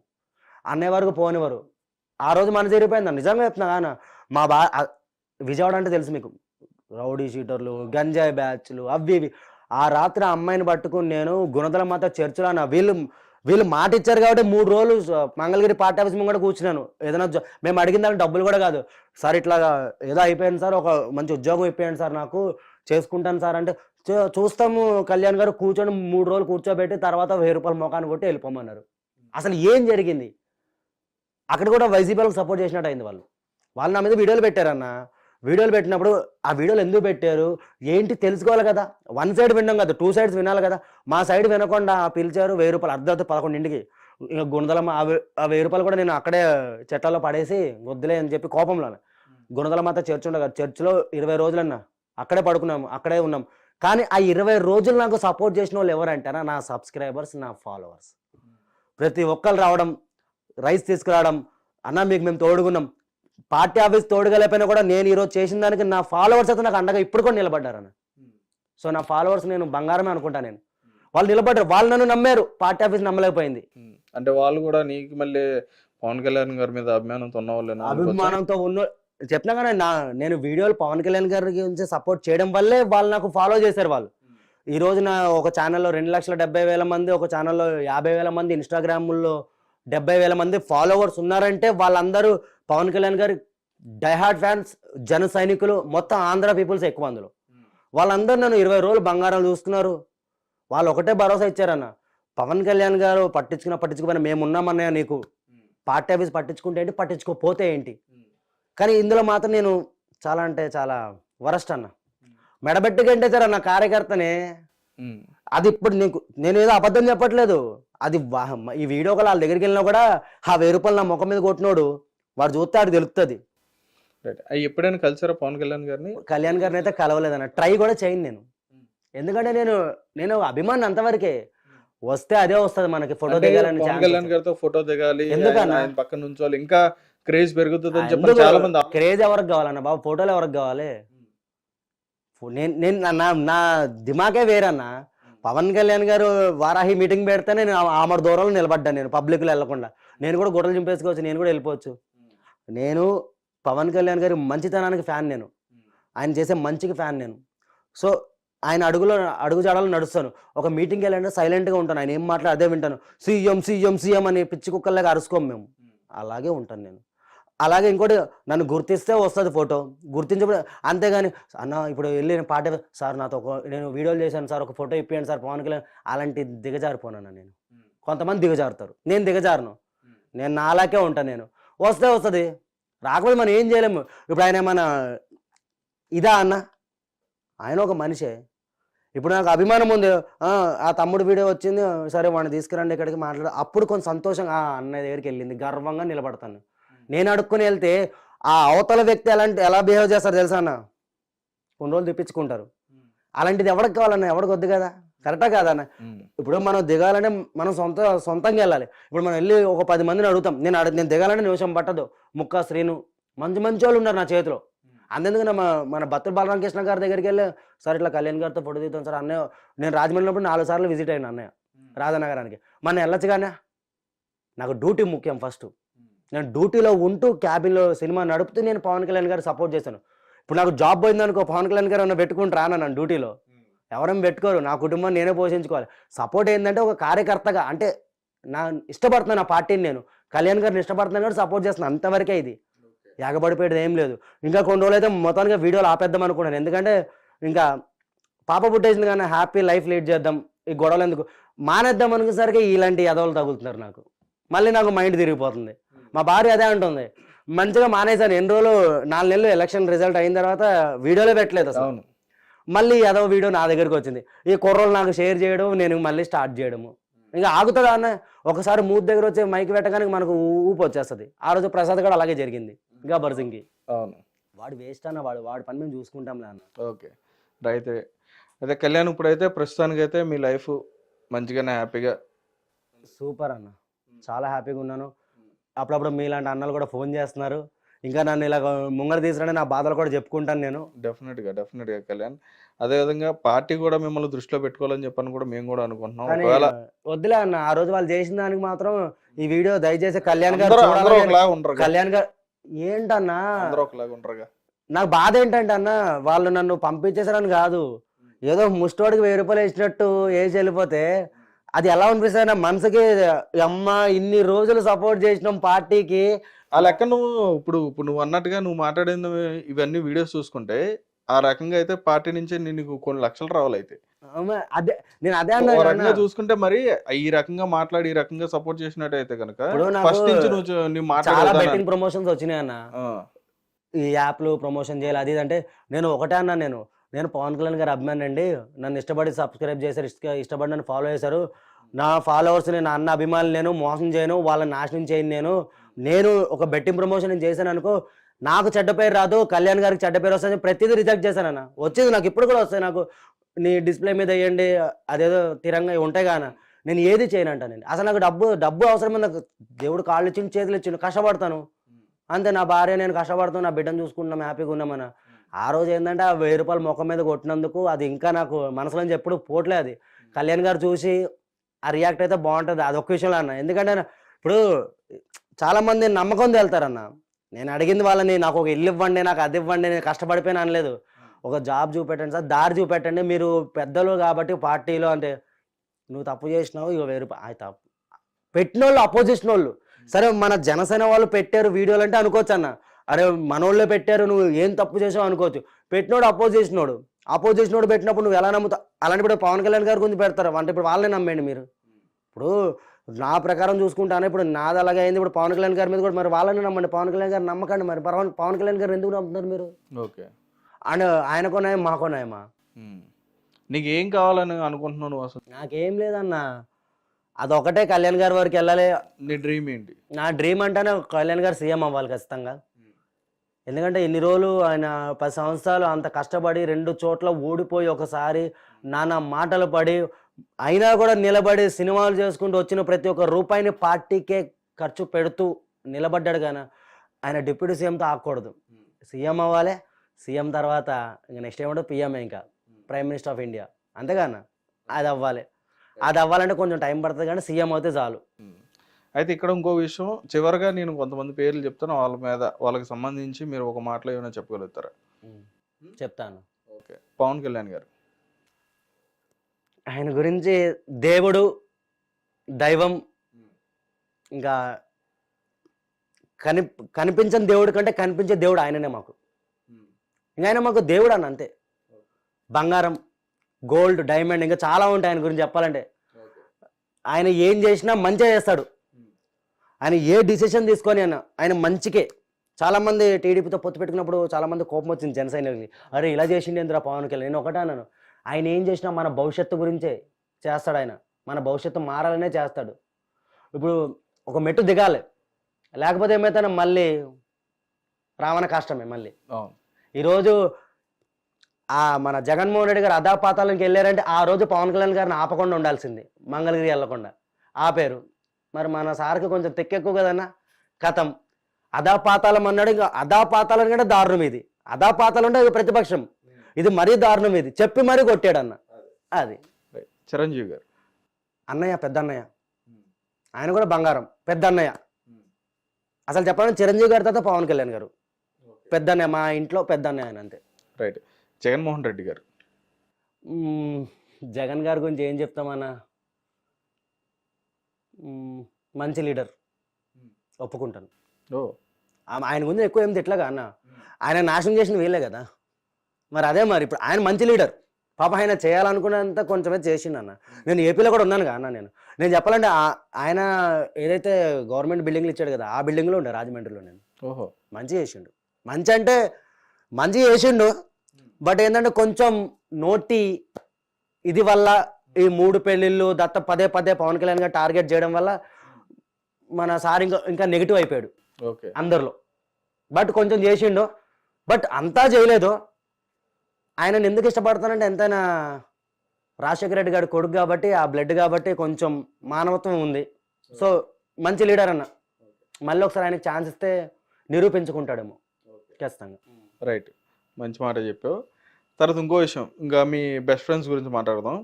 అన్నయ్య వరకు పోనివారు. ఆ రోజు మన జరిగిపోయింది. నిజంగా చెప్తున్నా కానీ మా విజయవాడ అంటే తెలుసు మీకు, రౌడీ షీటర్లు, గంజాయి బ్యాచ్లు అవి ఇవి. ఆ రాత్రి ఆ అమ్మాయిని పట్టుకుని నేను గుణదల మాత చర్చిలో వీళ్ళు మాట ఇచ్చారు కాబట్టి 3 రోజులు మంగళగిరి పార్టీ ఆఫీస్ ముందు కూడా కూర్చున్నాను. ఏదైనా మేము అడిగిన దానికి డబ్బులు కూడా కాదు, సార్ ఇట్లా ఏదో అయిపోయింది సార్, ఒక మంచి ఉద్యోగం ఇప్పించండి సార్ నాకు, చేసుకుంటాను సార్ అంటే చూస్తాము కళ్యాణ్ గారు కూర్చొని 3 రోజులు కూర్చోబెట్టి తర్వాత 1000 రూపాయలు మొఖాన్ని కొట్టి వెళ్ళిపోమన్నారు. అసలు ఏం జరిగింది అక్కడ? కూడా వైసీపీలకు సపోర్ట్ చేసినట్టు అయింది. వాళ్ళు నా మీద వీడియోలు పెట్టారన్న. వీడియోలు పెట్టినప్పుడు ఆ వీడియోలు ఎందుకు పెట్టారు ఏంటి తెలుసుకోవాలి కదా. 1 సైడ్ విన్నాం కదా, 2 సైడ్స్ వినాలి కదా. మా సైడ్ వినకుండా పిలిచారు 1000 రూపాయలు అర్ధరాత్రి 11ంటికి. ఇంకా గుణదలమ్మ ఆ 1000 రూపాయలు కూడా నేను అక్కడే చెట్టాల్లో పడేసి వద్దులే అని చెప్పి కోపంలోనే గుణదల మాత చర్చ్ ఉండగా చర్చిలో 20 రోజులన్నా అక్కడే పడుకున్నాము, అక్కడే ఉన్నాం. కానీ ఆ 20 రోజులు నాకు సపోర్ట్ చేసిన వాళ్ళు ఎవరంటారా? నా సబ్స్క్రైబర్స్, నా ఫాలోవర్స్. ప్రతి ఒక్కరు రావడం, రైస్ తీసుకురావడం, అన్న మీకు మేము తోడుగున్నాం. పార్టీ ఆఫీస్ తోడుగలేకపోయినా కూడా నేను ఈరోజు చేసిన దానికి నా ఫాలోవర్స్ అయితే నాకు అండగా ఇప్పుడు కూడా నిలబడ్డారన్న. సో నా ఫాలోవర్స్ నేను బంగారమే అనుకుంటా. నేను వాళ్ళు నిలబడ్డారు, వాళ్ళు నన్ను నమ్మారు, పార్టీ ఆఫీస్ నమ్మలేకపోయింది. అంటే వాళ్ళు కూడా నీకు మళ్ళీ పవన్ కళ్యాణ్ గారి మీద అభిమానంతో ఉన్న వాళ్ళు? అభిమానంతో ఉన్న చెప్పినా కానీ నేను వీడియోలు పవన్ కళ్యాణ్ గారి గురించి సపోర్ట్ చేయడం వల్లే వాళ్ళు నాకు ఫాలో చేశారు. వాళ్ళు ఈ రోజు నా ఒక ఛానల్లో 2,70,000 మంది, ఒక ఛానల్లో 50,000 మంది, ఇన్స్టాగ్రామ్లో 70,000 మంది ఫాలోవర్స్ ఉన్నారంటే వాళ్ళందరూ పవన్ కళ్యాణ్ గారి డైహార్డ్ ఫ్యాన్స్, జన సైనికులు, మొత్తం ఆంధ్ర పీపుల్స్ ఎక్కువ అందులో. వాళ్ళందరూ నన్ను 20 రోజులు బంగారం చూస్తున్నారు. వాళ్ళు ఒకటే భరోసా ఇచ్చారన్న, పవన్ కళ్యాణ్ గారు పట్టించుకుపోయినా మేము ఉన్నామన్నయ్య, నీకు పార్టీ ఆఫీస్ పట్టించుకుంటే ఏంటి, పట్టించుకోపోతే ఏంటి. కానీ ఇందులో మాత్రం నేను చాలా అంటే చాలా వరస్ట్ అన్న. మెడబెట్టి గంటేశారు అన్న కార్యకర్తనే. అది ఇప్పుడు నేను ఏదో అబద్ధం చెప్పట్లేదు. అది ఈ వీడియో కాల్ వాళ్ళ దగ్గరికి వెళ్ళినా కూడా ఆ 1000 రూపాయలు నా ముఖం మీద కొట్టినోడు వాడు చూస్తే ఆడు తెలుస్తుంది. ఎప్పుడైనా కలిసారా పవన్ కళ్యాణ్ గారిని? కళ్యాణ్ గారిని అయితే కలవలేదన్న, ట్రై కూడా చేయను నేను. ఎందుకంటే నేను అభిమాని అంతవరకే. వస్తే అదే వస్తుంది మనకి, ఫోటో దిగాలని. పవన్ కళ్యాణ్ గారితో ఫోటో దిగాలి, ఎందుకన్నా పక్కన నుంచోవాలి, ఇంకా క్రేజ్ పెరుగుతుంది అని చెప్పి చాలా మంది. క్రేజ్ ఎవరికి కావాలన్న బాబు, ఫోటోలు ఎవరికి కావాలి? నేను నా దిమాగే వేరన్నా. పవన్ కళ్యాణ్ గారు వారాహి మీటింగ్ పెడితేనే నేను ఆమె దూరంలో నిలబడ్డాను. నేను పబ్లిక్లో వెళ్ళకుండా నేను కూడా గొడవలు చింపేసుకోవచ్చు, నేను కూడా వెళ్ళిపోవచ్చు. నేను పవన్ కళ్యాణ్ గారి మంచితనానికి ఫ్యాన్, నేను ఆయన చేసే మంచికి ఫ్యాన్ నేను. సో ఆయన అడుగు జాడలో నడుస్తాను. ఒక మీటింగ్కి వెళ్ళంటే సైలెంట్గా ఉంటాను, ఆయన ఏం మాట్లాడి అదే వింటాను. సీఎం సీఎం సీఎం అని పిచ్చి కుక్కల్లాగా అరుసుకోము మేము, అలాగే ఉంటాను నేను. అలాగే ఇంకోటి, నన్ను గుర్తిస్తే వస్తుంది ఫోటో, గుర్తించబడి అంతేగాని అన్న ఇప్పుడు వెళ్ళి పార్టీ సార్ నాతో నేను వీడియోలు చేశాను సార్, ఒక ఫోటో ఇప్పియండి సార్ పవన్ కళ్యాణ్, అలాంటి దిగజారిపోనన్నా నేను. కొంతమంది దిగజారుతారు, నేను దిగజారును. నేను నాలాగే ఉంటాను. నేను వస్తే వస్తుంది, రాకపోతే మనం ఏం చేయలేము. ఇప్పుడు ఆయన ఏమన్నా ఇదా అన్న, ఆయన ఒక మనిషే. ఇప్పుడు నాకు అభిమానం ఉంది, ఆ తమ్ముడు వీడియో వచ్చింది సరే వాడిని తీసుకురండి ఇక్కడికి మాట్లాడు, అప్పుడు కొంచెం సంతోషంగా అన్నయ్య దగ్గరికి వెళ్ళింది గర్వంగా నిలబడతాను. నేను అడుక్కుని వెళ్తే ఆ అవతల వ్యక్తి ఎలా బిహేవ్ చేస్తారు తెలుసా అన్న, కొన్ని రోజులు తెప్పించుకుంటారు. అలాంటిది ఎవరికి కావాలన్నా, ఎవరికి వద్దు కదా, కరెక్టా కాదన్న. ఇప్పుడు మనం దిగాలంటే మనం సొంతంగా వెళ్ళాలి. ఇప్పుడు మనం వెళ్ళి ఒక 10 మందిని అడుగుతాం, నేను దిగాలంటే నిమిషం పట్టదు. ముక్క శ్రీను మంచి వాళ్ళు ఉన్నారు నా చేతిలో. అందుకని మన బత్తూరు బాలరామకృష్ణ గారి దగ్గరికి వెళ్ళి సార్ ఇట్లా కళ్యాణ్ గారితో ఫోటో తీద్దాం సార్. అన్నయ్య నేను రాజమండ్రిలో 4 సార్లు విజిట్ అయినా అన్నయ్య రాజనగరానికి. మన వెళ్ళచ్చు కానీ నాకు డ్యూటీ ముఖ్యం ఫస్ట్. నేను డ్యూటీలో ఉంటూ క్యాబిన్లో సినిమా నడుపుతూ నేను పవన్ కళ్యాణ్ గారు సపోర్ట్ చేశాను. ఇప్పుడు నాకు జాబ్ పోయిందనుకో, పవన్ కళ్యాణ్ గారు ఏమన్నా పెట్టుకుంటారా నన్ను డ్యూటీలో? ఎవరైనా పెట్టుకోరు, నా కుటుంబాన్ని నేనే పోషించుకోవాలి. సపోర్ట్ ఏంటంటే ఒక కార్యకర్తగా, అంటే నా ఇష్టపడుతున్నాను ఆ పార్టీని, నేను కళ్యాణ్ గారిని ఇష్టపడుతున్నాను కూడా సపోర్ట్ చేస్తున్నాను, అంతవరకే. ఇది ఎగబడిపోయేది ఏం లేదు. ఇంకా కొన్ని రోజులు అయితే మొత్తానికి వీడియోలు ఆపేద్దాం అనుకున్నాను, ఎందుకంటే ఇంకా పాప పుట్టేసింది కానీ హ్యాపీ లైఫ్ లీడ్ చేద్దాం, ఈ గొడవలు ఎందుకు మానేద్దాం అనుకునేసరికి ఇలాంటి ఎదవలు తగులుతున్నారు నాకు. మళ్ళీ నాకు మైండ్ తిరిగిపోతుంది. మా భార్య అదే అంటుంది, మంచిగా మానేశాను ఎన్ని రోజులు, 4 నెలలు ఎలక్షన్ రిజల్ట్ అయిన తర్వాత వీడియోలో పెట్టలేదు అసలు. మళ్ళీ ఏదో వీడియో నా దగ్గరికి వచ్చింది, ఈ కుర్రోళ్ళు నాకు షేర్ చేయడం, నేను మళ్ళీ స్టార్ట్ చేయడము. ఇంకా ఆగుతుందా అన్న, ఒకసారి మూతి దగ్గర వచ్చే మైక్ పెట్టగానే మనకు ఊపు వచ్చేస్తుంది. ఆ రోజు ప్రసాద్ కూడా అలాగే జరిగింది గబ్బర్ సింగ్కి. అవును, వాడు వేస్ట్ అన్న, వాడి పని మేము చూసుకుంటాంలే అన్న. Okay right. అయితే కళ్యాణ్ ఇప్పుడైతే ప్రస్తుతానికి అయితే మీ లైఫ్ మంచిగానే హ్యాపీగా? సూపర్ అన్న, చాలా హ్యాపీగా ఉన్నాను. అప్పుడప్పుడు మీలాంటి అన్నలు కూడా ఫోన్ చేస్తున్నారు, ఇంకా నన్ను ఇలా ముంగర తీసుకురండి, నా బాధలు కూడా చెప్పుకుంటాను నేను. డెఫినెట్గా కళ్యాణ్. అదేవిధంగా పార్టీ కూడా మిమ్మల్ని దృష్టిలో పెట్టుకోవాలని చెప్పని కూడా మేము కూడా అనుకుంటున్నాం. కానీ ఒకవేళ వద్దులే అన్న, ఆ రోజు వాళ్ళు చేసిన దానికి మాత్రం ఈ వీడియో దయచేసి కళ్యాణ్ గారు అందరూ చూడాలి. ఒకలాగా ఉండరుగా? కళ్యాణ్ గారు ఏంటన్నా, అందరూ ఒకలాగా ఉండరుగా? నాకు బాధ ఏంటంటే అన్న, వాళ్ళు నన్ను పంపించేసారని కాదు, ఏదో ముష్టోడికి 1000 రూపాయలు వేసినట్టు వేసి వెళ్ళిపోతే అది ఎలా అనిపిస్తుంది నా మనసుకి. అమ్మ ఇన్ని రోజులు సపోర్ట్ చేసినాం పార్టీకి. ఆ లెక్క ఇప్పుడు నువ్వు అన్నట్టుగా నువ్వు మాట్లాడిన ఇవన్నీ వీడియోస్ చూసుకుంటే ఆ రకంగా అయితే పార్టీ నుంచి నీకు కొన్ని లక్షలు రావాలి. అయితే అదే నేను అదే ఓ రకంగా అన్నా, చూసుకుంటే మరి ఈ రకంగా మాట్లాడి ఈ రకంగా సపోర్ట్ చేసినట్టు అయితే కనుక ఇప్పుడు నాకు ఫస్ట్ నుంచి నువ్వు చాలా మాట్లాడే బెట్టింగ్ ప్రమోషన్స్ వచ్చినాయి అన్న, ఈ యాప్లు ప్రమోషన్ చేయాలి అది ఇది అంటే నేను ఒకటే అన్నా, నేను పవన్ కళ్యాణ్ గారు అభిమాని అండి, నన్ను ఇష్టపడి సబ్స్క్రైబ్ చేశారు, ఇష్టపడి నన్ను ఫాలో చేశారు, నా ఫాలోవర్స్ని నా అన్న అభిమానులు, నేను మోసం చేయను, వాళ్ళని నాశనం చేయను. నేను ఒక బెట్టింగ్ ప్రమోషన్ నేను చేశాను అనుకో, నాకు చెడ్డ పేరు రాదు, కళ్యాణ్ గారికి చెడ్డ పేరు వస్తుంది, ప్రతిదీ రిజెక్ట్ చేశానన్న. వచ్చేది నాకు ఇప్పుడు కూడా వస్తాయి, నాకు నీ డిస్ప్లే మీద వేయండి అదేదో తిరంగా ఉంటాయి కాన, నేను ఏది చేయనంట. నేను అసలు నాకు డబ్బు అవసరమే, నాకు దేవుడు కాళ్ళు ఇచ్చిండు చేతులు ఇచ్చిండు, కష్టపడతాను అంతే. నా భార్య నేను కష్టపడుతాను, నా బిడ్డను చూసుకుంటున్నాం, హ్యాపీగా ఉన్నామన్న. ఆ రోజు ఏంటంటే ఆ 1000 రూపాయలు ముఖం మీద కొట్టినందుకు అది ఇంకా నాకు మనసులో ఎప్పుడు పోట్లే. అది కళ్యాణ్ గారు చూసి ఆ రియాక్ట్ అయితే బాగుంటుంది, అదొక విషయంలో అన్న. ఎందుకంటే ఇప్పుడు చాలామంది నమ్మకం తేలుతారన్న, నేను అడిగింది వాళ్ళని నాకు ఒక ఇల్లు ఇవ్వండి, నాకు అది ఇవ్వండి, నేను కష్టపడిపోయినా అనలేదు, ఒక జాబ్ చూపెట్టండి సార్, దారి చూపెట్టండి, మీరు పెద్దలు కాబట్టి పార్టీలో అంటే నువ్వు తప్పు చేసినావు, ఇక 1000 రూపాయలు తప్పు పెట్టిన వాళ్ళు అపోజిషన్ వాళ్ళు. సరే మన జనసేన వాళ్ళు పెట్టారు వీడియోలు అంటే అనుకోవచ్చు అన్న, అరే మనోళ్ళే పెట్టారు నువ్వు ఏం తప్పు చేసావు అనుకోవచ్చు. పెట్టినోడు అపోజిషనోడు పెట్టినప్పుడు నువ్వు ఎలా నమ్ముతావు? అలాంటి పవన్ కళ్యాణ్ గారి గురించి పెడతారు అంటే ఇప్పుడు వాళ్ళనే నమ్మండి మీరు. ఇప్పుడు నా ప్రకారం చూసుకుంటాను, ఇప్పుడు నాది అలాగే అయింది, ఇప్పుడు పవన్ కళ్యాణ్ గారి మీద కూడా మరి వాళ్ళని నమ్మండి, పవన్ కళ్యాణ్ గారు నమ్మకండి. మరి పవన్ కళ్యాణ్ గారు ఎందుకు నమ్ముతున్నారు మీరు? ఓకే, అండ్ ఆయనకో న్యాయం మాకో న్యాయమా? నీకు ఏం కావాలని అనుకుంటున్నావు నువ్వు అసలు? నాకేం లేదన్న, అదొకటే కళ్యాణ్ గారి వరకు వెళ్ళాలి. నీ డ్రీమ్ ఏంటి? నా డ్రీమ్ అంటేనే కళ్యాణ్ గారు సీఎం అవ్వాలి ఖచ్చితంగా. ఎందుకంటే ఇన్ని రోజులు ఆయన 10 సంవత్సరాలు అంత కష్టపడి 2 చోట్ల ఓడిపోయి ఒకసారి నానా మాటలు పడి అయినా కూడా నిలబడి సినిమాలు చేసుకుంటూ వచ్చిన ప్రతి ఒక్క రూపాయిని పార్టీకే ఖర్చు పెడుతూ నిలబడ్డాడు. కానీ ఆయన డిప్యూటీ సీఎంతో ఆగకూడదు, సీఎం అవ్వాలి. సీఎం తర్వాత ఇంకా నెక్స్ట్ ఏమంటే పిఎంఏ, ఇంకా ప్రైమ్ మినిస్టర్ ఆఫ్ ఇండియా, అంతేగాన అది అవ్వాలి. అది అవ్వాలంటే కొంచెం టైం పడుతుంది, కానీ సీఎం అయితే చాలు. అయితే ఇక్కడ ఇంకో విషయం, చివరిగా నేను కొంతమంది పేర్లు చెప్తాను, వాళ్ళకి సంబంధించి మీరు ఒక మాటలో ఏమైనా చెప్పగలుగుతారా? చెప్తాను. ఓకే, పవన్ కళ్యాణ్ గారు. ఆయన గురించి దేవుడు, దైవం, ఇంకా కనిపించని దేవుడు కంటే కనిపించే దేవుడు ఆయననే మాకు. ఇంకా ఆయన మాకు దేవుడు అన్న, అంతే. బంగారం, గోల్డ్, డైమండ్, ఇంకా చాలా ఉంటాయి ఆయన గురించి చెప్పాలంటే. ఆయన ఏం చేసినా మంచిగా చేస్తాడు. ఆయన ఏ డిసిషన్ తీసుకొని ఆయన మంచికే. చాలామంది టీడీపీతో పొత్తు పెట్టుకున్నప్పుడు చాలామంది కోపం వచ్చింది జనసైనికులకి, అరే ఇలా చేసిండి ఎందురా పవన్ కళ్యాణ్. నేను ఒకటే అన్నాను, ఆయన ఏం చేసినా మన భవిష్యత్తు గురించే చేస్తాడు. ఆయన మన భవిష్యత్తు మారాలనే చేస్తాడు. ఇప్పుడు ఒక మెట్టు దిగాలి, లేకపోతే ఏమైతే మళ్ళీ రావణ కష్టమే. మళ్ళీ ఈరోజు మన జగన్మోహన్ రెడ్డి గారు అధాపాతాలకు వెళ్ళారంటే ఆ రోజు పవన్ కళ్యాణ్ గారిని ఆపకుండా ఉండాల్సింది, మంగళగిరి వెళ్ళకుండా ఆపేరు. మరి మన సార్కి కొంచెం తెక్కెక్కువ కదన్నా. కథం అధాపాతాలం అన్నాడు, ఇంకా అధాపాతాలం కంటే దారుణం ఇది. అధాపాతాలు అంటే అది ప్రతిపక్షం, ఇది మరీ దారుణం, ఇది చెప్పి మరీ కొట్టాడు అన్న. అది చిరంజీవి గారు అన్నయ్య, పెద్ద అన్నయ్య, ఆయన కూడా బంగారం, పెద్ద అన్నయ్య. అసలు చెప్పాలంటే చిరంజీవి గారి తర్వాత పవన్ కళ్యాణ్ గారు పెద్ద అన్నయ్య, మా ఇంట్లో పెద్ద అన్నయ్య ఆయన, అంతే. రైట్. జగన్మోహన్ రెడ్డి గారు. జగన్ గారి గురించి ఏం చెప్తామన్నా, మంచి లీడర్, ఒప్పుకుంటాను. ఓ ఆయన గురించి ఎక్కువ ఏం తిట్లగా అన్న, ఆయన నాశనం చేసిన వీళ్ళే కదా. మరి అదే మరి ఇప్పుడు ఆయన మంచి లీడర్, పాప ఆయన చేయాలనుకున్నంత కొంచెమే చేసిండు అన్న. నేను ఏపీలో కూడా ఉన్నాను అన్న. నేను చెప్పాలంటే ఆయన ఏదైతే గవర్నమెంట్ బిల్డింగ్లు ఇచ్చాడు కదా, ఆ బిల్డింగ్లో ఉండే రాజమండ్రిలో. నేను ఓహో మంచి చేసిండు, మంచి అంటే మంచి చేసిండు. బట్ ఏంటంటే కొంచెం నోటి ఇది వల్ల ఈ 3 పెళ్ళిళ్ళు దత్త పదే పవన్ కళ్యాణ్ గారు టార్గెట్ చేయడం వల్ల మన సార్ ఇంకా నెగిటివ్ అయిపోయాడు ఓకే అందరిలో. బట్ కొంచెం చేసిండు, బట్ అంతా చేయలేదు. ఆయనను ఎందుకు ఇష్టపడతానంటే ఎంతైనా రాజశేఖర రెడ్డి గారి కొడుకు కాబట్టి, ఆ బ్లడ్ కాబట్టి కొంచెం మానవత్వం ఉంది. సో మంచి లీడర్ అన్న. మళ్ళీ ఒకసారి ఆయనకి ఛాన్స్ ఇస్తే నిరూపించుకుంటాడేమో ఖచ్చితంగా. రైట్, మంచి మాట చెప్పావు. తర్వాత ఇంకో విషయం, ఇంకా మీ బెస్ట్ ఫ్రెండ్స్ గురించి మాట్లాడదాం.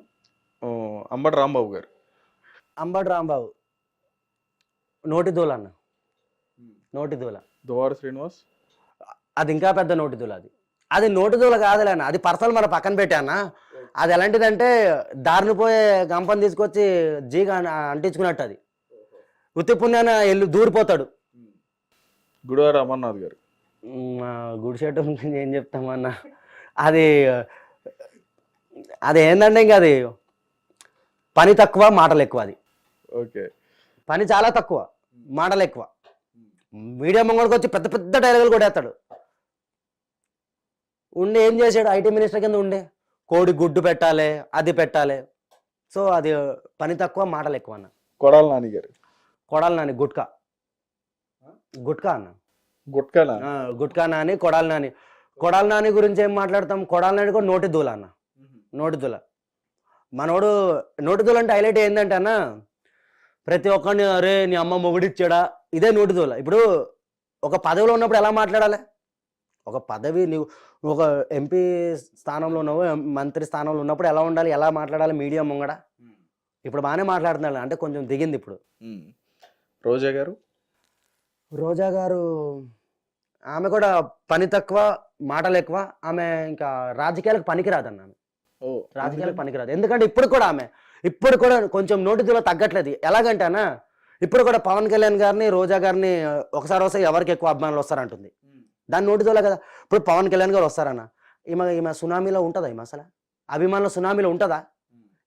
అంబటి రాంబాబు గారు. అంబటి రాంబాబు నోటి దూల అన్న, నోటి దూల. దువ్వాడ శ్రీనివాస్ అది ఇంకా పెద్ద నోటి దూల. అది నోటి దూల కాదులే అన్న, అది పర్సనల్ మన పక్కన పెట్టానా. అది ఎలాంటిదంటే దారిని పోయే గంపని తీసుకొచ్చి జీగా అంటించుకున్నట్టు. అది ఉత్తి పుణ్యాన దూరిపోతాడు. గుడివాడ అమర్నాథ్ గారు. గుడిసెట్టు ఏం చెప్తామన్న, అది అది ఏంటంటే ఇంకా అది పని తక్కువ మాటలు ఎక్కువ. అది ఓకే, పని చాలా తక్కువ, మాటలు ఎక్కువ. మీడియా ముంగడికి వచ్చి పెద్ద పెద్ద డైలాగులు కొడేస్తాడు. ఉండి ఏం చేశాడు, ఐటీ మినిస్టర్ కింద ఉండే కోడి గుడ్డు పెట్టాలి, అది పెట్టాలి. సో అది పని తక్కువ, మాటలు ఎక్కువ అన్న. కొడాల నాని గారు. కొడాలి నాని గుట్కా అన్న, గుట్కా నాని, కొడాలి నాని గురించి ఏం మాట్లాడతాం. కొడాలి నాని కూడా నోటి దూల అన్న, నోటి దూల. మనోడు నోటి దూల అంటే హైలైట్ ఏంటంటే అన్న, ప్రతి ఒక్కరిని అరే నీ అమ్మ మొగుడిచ్చాడా, ఇదే నోటి దూల. ఇప్పుడు ఒక పదవిలో ఉన్నప్పుడు ఎలా మాట్లాడాలి, ఒక పదవి నువ్వు ఒక ఎంపీ స్థానంలో ఉన్నావు, మంత్రి స్థానంలో ఉన్నప్పుడు ఎలా ఉండాలి, ఎలా మాట్లాడాలి మీడియా ముంగడ. ఇప్పుడు బాగానే మాట్లాడుతున్నాడు, అంటే కొంచెం దిగింది ఇప్పుడు. రోజా గారు ఆమె కూడా పని తక్కువ, మాటలు ఎక్కువ. ఆమె ఇంకా రాజకీయాలకు పనికిరాదన్న. రాజకీయాలకు పనికిరాదు. ఎందుకంటే ఇప్పుడు కూడా కొంచెం నోటితో తగ్గట్లేదు. ఎలాగంటే అన్న, ఇప్పుడు కూడా పవన్ కళ్యాణ్ గారిని, రోజా గారిని ఒకసారి వస్తే ఎవరికి ఎక్కువ అభిమానులు వస్తారంటుంది. దాని నోటితోలే కదా. ఇప్పుడు పవన్ కళ్యాణ్ గారు వస్తారన్న, ఈమె సునామీలో ఉంటుందా, ఈమె అసలు అభిమానుల సునామీలో ఉంటుందా?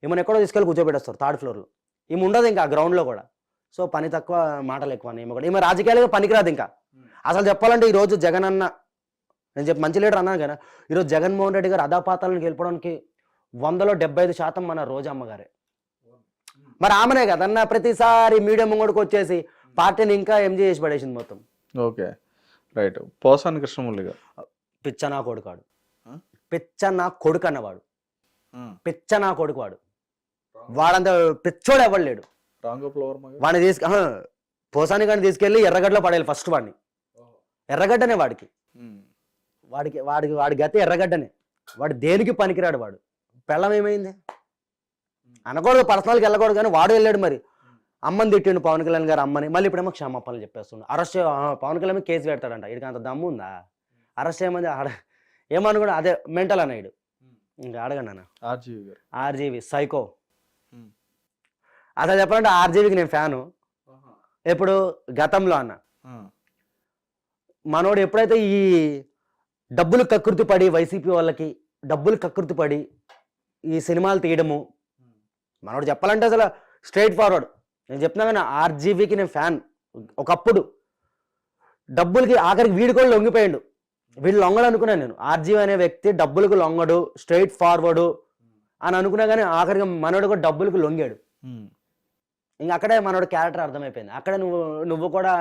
ఈమెను ఎక్కడో తీసుకెళ్ళి కూర్చోబెట్టేస్తారు 3rd ఫ్లోర్లో. ఈమె ఉండదు ఇంకా గ్రౌండ్లో కూడా. సో పని తక్కువ, మాటలు ఎక్కువ. ఈమె రాజకీయాలుగా పనికిరాదు ఇంకా. అసలు చెప్పాలంటే ఈరోజు జగన్ అన్న, నేను మంచి లీడర్ అన్నాను కదా, ఈరోజు జగన్మోహన్ రెడ్డి గారు అధాపాతాలను గెలపడానికి 100లో 75% మన రోజమ్మ గారే. మరి ఆమెనే కదన్న ప్రతిసారి మీడియా ముంగడికి వచ్చేసి పార్టీని ఇంకా ఎంజీ చేసి పడేసింది మొత్తం. Okay right. పోసాని కృష్ణమురళి గారు. పిచ్చనా కొడుకాడు, పిచ్చనా కొడుకు అన్నవాడు, పిచ్చనా కొడుకు వాడు. వాడంత పిచ్చోడు ఎవడు వాడిని పోసాని గారిని తీసుకెళ్ళి ఎర్రగడ్డలో పడేయాలి ఫస్ట్. వాడిని ఎర్రగడ్డనే వాడి గతి ఎర్రగడ్డనే. వాడు దేనికి పనికిరాడు. వాడు పెళ్ళం ఏమైంది అనకూడదు, పర్సనల్కి వెళ్ళకూడదు, కానీ వాడు వెళ్ళాడు. మరి అమ్మని తిట్టిండు పవన్ కళ్యాణ్ గారు అమ్మని, మళ్ళీ ఇప్పుడేమో క్షమాపణలు చెప్పేస్తుండు. అరెస్ట్ పవన్ కళ్యాణ్ కేసు పెడతాడంట. ఇడికి అంత దమ్ము ఉందా, అరెస్ట్ చేయమని ఏమనుకోండి, అదే మెంటల్ అన్న. ఇడు ఇంకా అడగండి అన్న. RGV psycho. అసలు చెప్పాలంటే ఆర్జీవికి నేను ఫ్యాను. ఎప్పుడు గతంలో అన్న, మనోడు ఎప్పుడైతే ఈ డబ్బులు కకృతి పడి, వైసీపీ వాళ్ళకి డబ్బులు కకృతి పడి ఈ సినిమాలు తీయడము, మనోడు చెప్పాలంటే అసలు స్ట్రైట్ ఫార్వర్డ్. నేను చెప్తున్నా కానీ ఆర్జీవికి నేను ఫ్యాన్. ఒకప్పుడు డబ్బులకి ఆఖరికి వీడు కూడా లొంగిపోయాడు. వీడు లొంగడు అనుకున్నాను నేను. ఆర్జీవి అనే వ్యక్తి డబ్బులకు లొంగడు, స్ట్రైట్ ఫార్వర్డు అని అనుకున్నా కానీ ఆఖరికి మనోడు కూడా డబ్బులకు లొంగాడు. ఇంక అక్కడే మనోడు క్యారెక్టర్ అర్థమైపోయింది. అక్కడే నువ్వు కూడా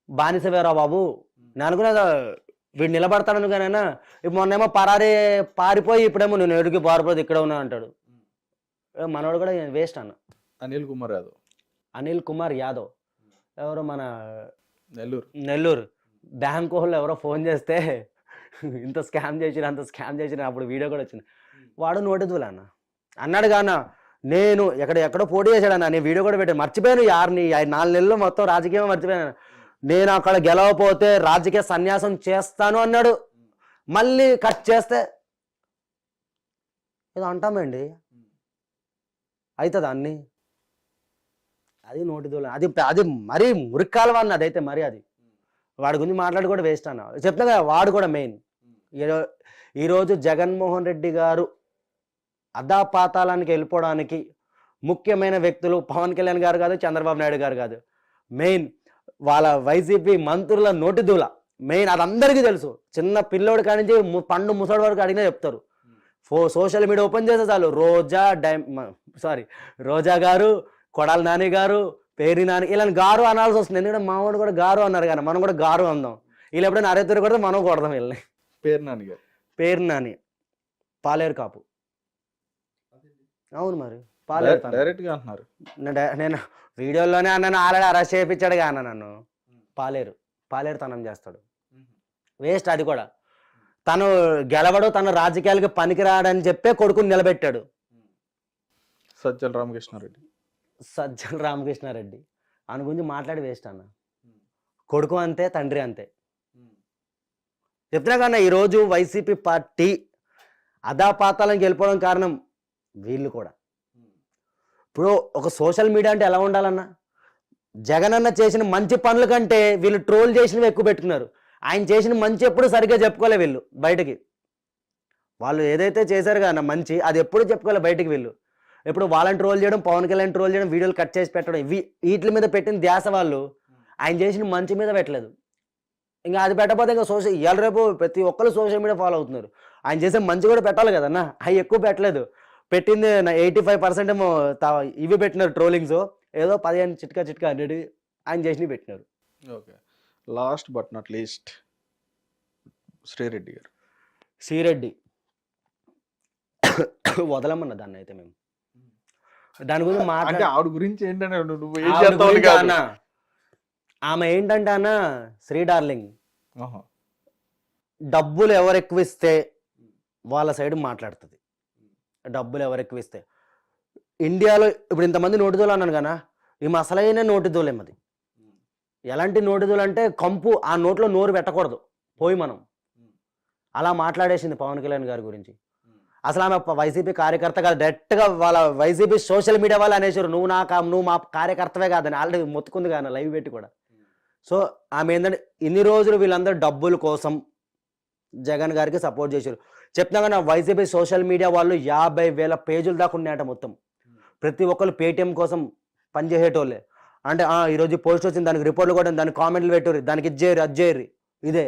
బానిసవేరా బాబు. నేను అనుకున్నా వీడు నిలబడతాను కానైనా, ఇప్పుడు మొన్నేమో పారిపోయి ఇప్పుడేమో నేను ఎడుగు పారిపోతే ఇక్కడ ఉన్నా అంటాడు. మనోడు కూడా వేస్ట్ అన్న. అనిల్ కుమార్ యాదవ్ ఎవరో మన నెల్లూరు బ్యాంక్ వాళ్ళు ఎవరో ఫోన్ చేస్తే ఇంత స్కామ్ చేసిన అంత స్కామ్ చేసిన అప్పుడు వీడియో కూడా వచ్చింది. వాడు నోటిదులు అన్న అన్నాడు కాన, నేను ఎక్కడో పోటీ చేశాడన్న. నేను వీడియో కూడా పెట్టాను, మర్చిపోయాను. 4 నెలలు మొత్తం రాజకీయం మర్చిపోయాను. నేను అక్కడ గెలవపోతే రాజకీయ సన్యాసం చేస్తాను అన్నాడు. మళ్ళీ కట్ చేస్తే ఏదో అంటామండి, అవుతుంది అన్ని అది నోటి దూల, అది అది మరీ మురికాల వాడిని, అదైతే మరి అది వాడి గురించి మాట్లాడి కూడా వేస్ట్ అన్న. చెప్తా కదా, వాడు కూడా మెయిన్. ఈరోజు జగన్మోహన్ రెడ్డి గారు అధాపాతాళానికి వెళ్ళిపోవడానికి ముఖ్యమైన వ్యక్తులు పవన్ కళ్యాణ్ గారు కాదు, చంద్రబాబు నాయుడు గారు కాదు, మెయిన్ వాళ్ళ వైసీపీ మంత్రుల నోటిదూల మెయిన్. అది అందరికీ తెలుసు. చిన్న పిల్లోడు కానించి పండు ముసడి వరకు అడిగినా చెప్తారు. సోషల్ మీడియా ఓపెన్ చేస్తే చాలు రోజా గారు, కొడాలి నాని గారు, పేరి నాని, ఇలా గారు అనాల్సి వస్తుంది. ఎందుకంటే మామూలు కూడా గారు అన్నారు కానీ మనం కూడా గారు అందాం. వీళ్ళు ఎప్పుడైనా అరెత్తురు కొడితే మనం కొడదాం వీళ్ళని. పేరు నాని గారు, పేరు నాని పాలేరు కాపు. అవును మరి పాలేరు డైరెక్ట్ గా అంటున్నారు. నేను వీడియోలోనే అన్నాను, ఆల్రెడీ అరెస్ట్ చేయించాడుగా అన్న నన్ను. పాలేరు తనం చేస్తాడు, వేస్ట్. అది కూడా తను గెలవడు, తన రాజకీయాలకి పనికిరాడని చెప్పే కొడుకుని నిలబెట్టాడు. సజ్జల రామకృష్ణారెడ్డి ఆయన గురించి మాట్లాడి వేస్ట్ అన్న. కొడుకు అంతే, తండ్రి అంతే. చెప్తున్నా కన్నా ఈరోజు వైసీపీ పార్టీ అధాపాతాలకు వెళ్ళిపోవడం కారణం వీళ్ళు కూడా. ఇప్పుడు ఒక సోషల్ మీడియా అంటే ఎలా ఉండాలన్నా, జగన్ అన్న చేసిన మంచి పనుల కంటే వీళ్ళు ట్రోల్ చేసినవి ఎక్కువ పెట్టుకున్నారు. ఆయన చేసిన మంచి ఎప్పుడు సరిగ్గా చెప్పుకోలే వీళ్ళు బయటకి. వాళ్ళు ఏదైతే చేశారు కానీ మంచి, అది ఎప్పుడు చెప్పుకోలే బయటికి వీళ్ళు. ఇప్పుడు వాళ్ళని ట్రోల్ చేయడం, పవన్ కళ్యాణ్ ట్రోల్ చేయడం, వీడియోలు కట్ చేసి పెట్టడం, వీటి మీద పెట్టిన ధ్యాస వాళ్ళు ఆయన చేసిన మంచి మీద పెట్టలేదు. ఇంకా అది పెట్టకపోతే ఇంకా ఇవాళ రేపు ప్రతి ఒక్కరు సోషల్ మీడియా ఫాలో అవుతున్నారు. ఆయన చేసే మంచి కూడా పెట్టాలి కదన్నా, అవి ఎక్కువ పెట్టలేదు. పెట్టింది 85% ఏమో ఇవి పెట్టినారు ట్రోలింగ్స్, ఏదో 15 చిట్కా అనేది ఆయన చేసినవి పెట్టినారు. Okay, last but not least Sri Reddy గారు. శ్రీరెడ్డి వదలమన్న దాన్ని అయితే మేము. దాని గురించి అంటే ఆవిడ గురించి ఏంటంటే నువ్వు ఏం ఆవిడ చేస్తావు గురించి కాదు. అన్న, ఆమె ఏంటంటే అన్న శ్రీ డార్లింగ్, ఆహా. డబ్బులు ఎవరు ఎక్కువ ఇస్తే వాళ్ళ సైడ్ మాట్లాడుతుంది. డబ్బులు ఎవరు ఎక్కువ ఇస్తే ఇండియాలో ఇప్పుడు ఇంతమంది నోటిదోలు అన్నాను కదా, ఈమె అసలైన నోటిదోలేమది. ఎలాంటి నోటిదోలు అంటే కంపు, ఆ నోట్లో నోరు పెట్టకూడదు పోయి మనం. అలా మాట్లాడేసింది పవన్ కళ్యాణ్ గారి గురించి. అసలు ఆమె వైసీపీ కార్యకర్త కాదు, డైరెక్ట్గా వాళ్ళ వైసీపీ సోషల్ మీడియా వాళ్ళు అనేసారు, నువ్వు మా కార్యకర్తవే కాదని ఆల్రెడీ మొత్తుకుంది కానీ లైవ్ పెట్టి కూడా. సో ఆమె ఏంటంటే ఇన్ని రోజులు వీళ్ళందరూ డబ్బుల కోసం జగన్ గారికి సపోర్ట్ చేశారు. చెప్తున్నా కానీ వైసీపీ సోషల్ మీడియా వాళ్ళు 50,000 పేజీలు దాకా ఉన్నాయట మొత్తం. ప్రతి ఒక్కరు పేటిఎం కోసం పనిచేసేటోళ్ళే. అంటే ఈరోజు పోస్ట్ వచ్చింది, దానికి రిపోర్ట్లు కూడా, దానికి కామెంట్లు పెట్టారు, దానికి ఇది చేయరు అది చేయరు, ఇదే.